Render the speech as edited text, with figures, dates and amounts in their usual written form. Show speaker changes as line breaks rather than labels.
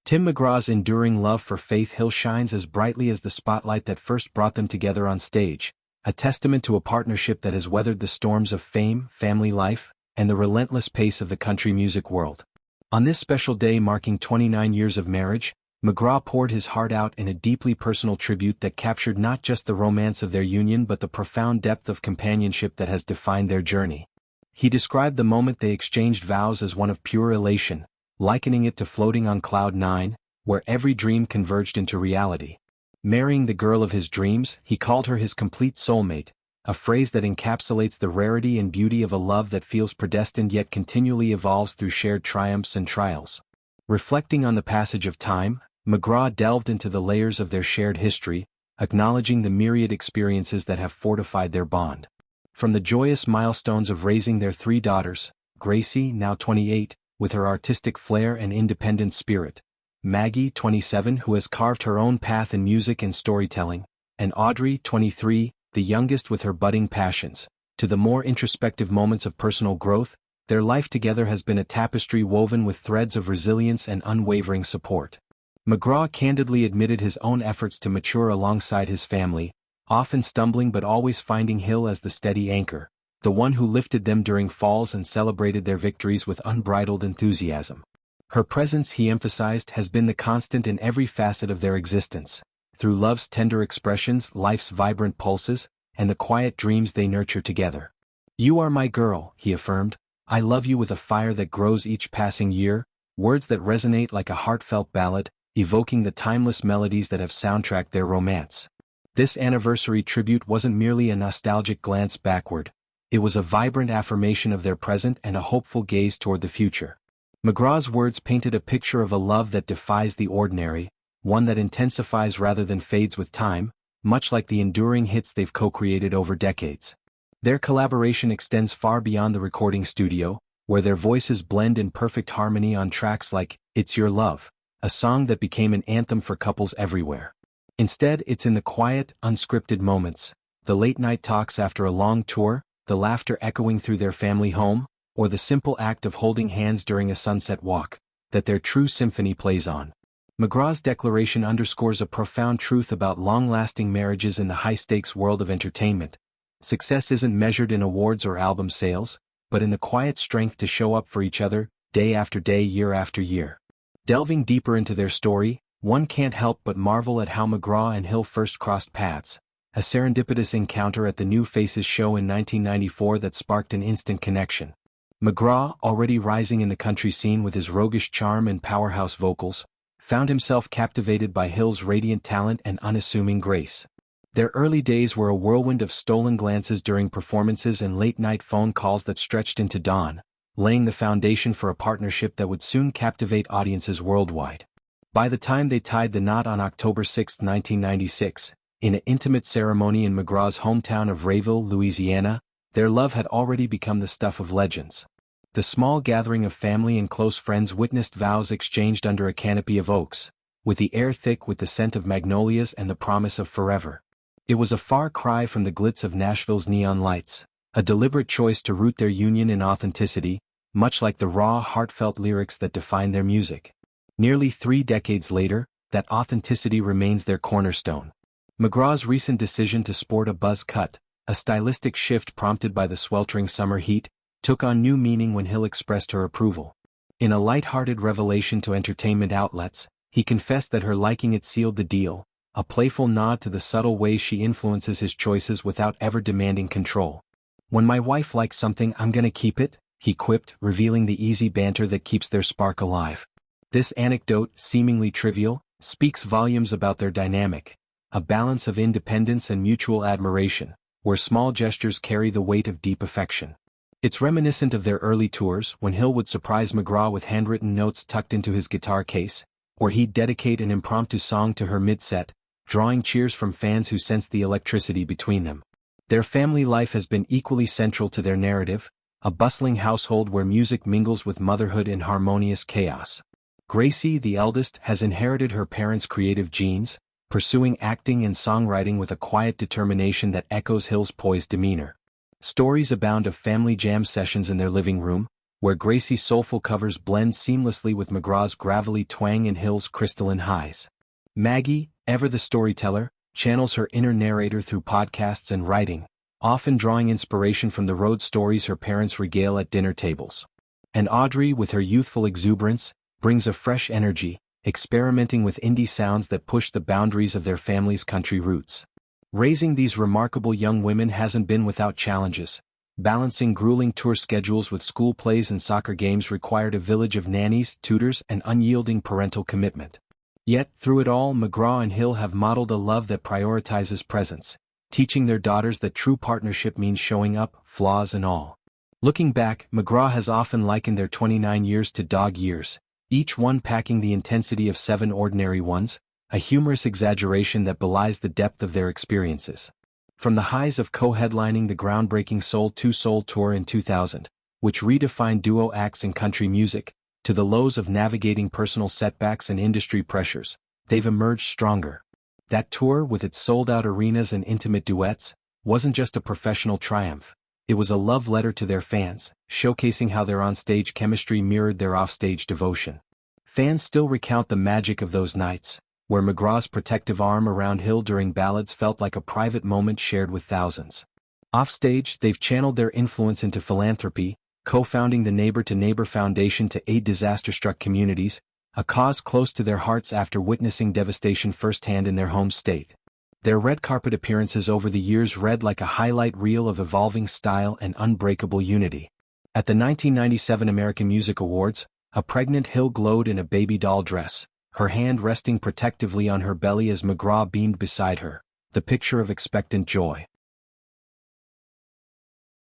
Tim McGraw's enduring love for Faith Hill shines as brightly as the spotlight that first brought them together on stage, a testament to a partnership that has weathered the storms of fame, family life, and the relentless pace of the country music world. On this special day marking 29 years of marriage, McGraw poured his heart out in a deeply personal tribute that captured not just the romance of their union but the profound depth of companionship that has defined their journey. He described the moment they exchanged vows as one of pure elation, likening it to floating on cloud nine, where every dream converged into reality. Marrying the girl of his dreams, he called her his complete soulmate, a phrase that encapsulates the rarity and beauty of a love that feels predestined yet continually evolves through shared triumphs and trials. Reflecting on the passage of time, McGraw delved into the layers of their shared history, acknowledging the myriad experiences that have fortified their bond. From the joyous milestones of raising their 3 daughters, Gracie, now 28, with her artistic flair and independent spirit, Maggie, 27, who has carved her own path in music and storytelling, and Audrey, 23, the youngest with her budding passions, to the more introspective moments of personal growth, their life together has been a tapestry woven with threads of resilience and unwavering support. McGraw candidly admitted his own efforts to mature alongside his family, often stumbling but always finding Hill as the steady anchor, the one who lifted them during falls and celebrated their victories with unbridled enthusiasm. Her presence, he emphasized, has been the constant in every facet of their existence, through love's tender expressions, life's vibrant pulses, and the quiet dreams they nurture together. "You are my girl," he affirmed. "I love you with a fire that grows each passing year," words that resonate like a heartfelt ballad, evoking the timeless melodies that have soundtracked their romance. This anniversary tribute wasn't merely a nostalgic glance backward. It was a vibrant affirmation of their present and a hopeful gaze toward the future. McGraw's words painted a picture of a love that defies the ordinary, one that intensifies rather than fades with time, much like the enduring hits they've co-created over decades. Their collaboration extends far beyond the recording studio, where their voices blend in perfect harmony on tracks like "It's Your Love," a song that became an anthem for couples everywhere. Instead, it's in the quiet, unscripted moments, the late-night talks after a long tour, the laughter echoing through their family home, or the simple act of holding hands during a sunset walk, that their true symphony plays on. McGraw's declaration underscores a profound truth about long-lasting marriages in the high-stakes world of entertainment. Success isn't measured in awards or album sales, but in the quiet strength to show up for each other, day after day, year after year. Delving deeper into their story, one can't help but marvel at how McGraw and Hill first crossed paths, a serendipitous encounter at the New Faces show in 1994 that sparked an instant connection. McGraw, already rising in the country scene with his roguish charm and powerhouse vocals, found himself captivated by Hill's radiant talent and unassuming grace. Their early days were a whirlwind of stolen glances during performances and late-night phone calls that stretched into dawn, laying the foundation for a partnership that would soon captivate audiences worldwide. By the time they tied the knot on October 6, 1996, in an intimate ceremony in McGraw's hometown of Rayville, Louisiana, their love had already become the stuff of legends. The small gathering of family and close friends witnessed vows exchanged under a canopy of oaks, with the air thick with the scent of magnolias and the promise of forever. It was a far cry from the glitz of Nashville's neon lights, a deliberate choice to root their union in authenticity, much like the raw, heartfelt lyrics that define their music. Nearly 3 decades later, that authenticity remains their cornerstone. McGraw's recent decision to sport a buzz cut, a stylistic shift prompted by the sweltering summer heat, took on new meaning when Hill expressed her approval. In a light-hearted revelation to entertainment outlets, he confessed that her liking it sealed the deal, a playful nod to the subtle ways she influences his choices without ever demanding control. "When my wife likes something, I'm gonna keep it," he quipped, revealing the easy banter that keeps their spark alive. This anecdote, seemingly trivial, speaks volumes about their dynamic, a balance of independence and mutual admiration, where small gestures carry the weight of deep affection. It's reminiscent of their early tours, when Hill would surprise McGraw with handwritten notes tucked into his guitar case, or he'd dedicate an impromptu song to her mid-set, drawing cheers from fans who sensed the electricity between them. Their family life has been equally central to their narrative, a bustling household where music mingles with motherhood in harmonious chaos. Gracie, the eldest, has inherited her parents' creative genes, pursuing acting and songwriting with a quiet determination that echoes Hill's poised demeanor. Stories abound of family jam sessions in their living room, where Gracie's soulful covers blend seamlessly with McGraw's gravelly twang and Hill's crystalline highs. Maggie, ever the storyteller, channels her inner narrator through podcasts and writing, often drawing inspiration from the road stories her parents regale at dinner tables. And Audrey, with her youthful exuberance, brings a fresh energy, experimenting with indie sounds that push the boundaries of their family's country roots. Raising these remarkable young women hasn't been without challenges. Balancing grueling tour schedules with school plays and soccer games required a village of nannies, tutors, and unyielding parental commitment. Yet, through it all, McGraw and Hill have modeled a love that prioritizes presence, teaching their daughters that true partnership means showing up, flaws and all. Looking back, McGraw has often likened their 29 years to dog years, each one packing the intensity of 7 ordinary ones, a humorous exaggeration that belies the depth of their experiences. From the highs of co-headlining the groundbreaking Soul II Soul Tour in 2000, which redefined duo acts in country music, to the lows of navigating personal setbacks and industry pressures, they've emerged stronger. That tour, with its sold-out arenas and intimate duets, wasn't just a professional triumph. It was a love letter to their fans, showcasing how their on-stage chemistry mirrored their off-stage devotion. Fans still recount the magic of those nights, where McGraw's protective arm around Hill during ballads felt like a private moment shared with thousands. Offstage, they've channeled their influence into philanthropy, co-founding the Neighbor to Neighbor Foundation to aid disaster-struck communities, a cause close to their hearts after witnessing devastation firsthand in their home state. Their red carpet appearances over the years read like a highlight reel of evolving style and unbreakable unity. At the 1997 American Music Awards, a pregnant Hill glowed in a baby doll dress, her hand resting protectively on her belly as McGraw beamed beside her, the picture of expectant joy.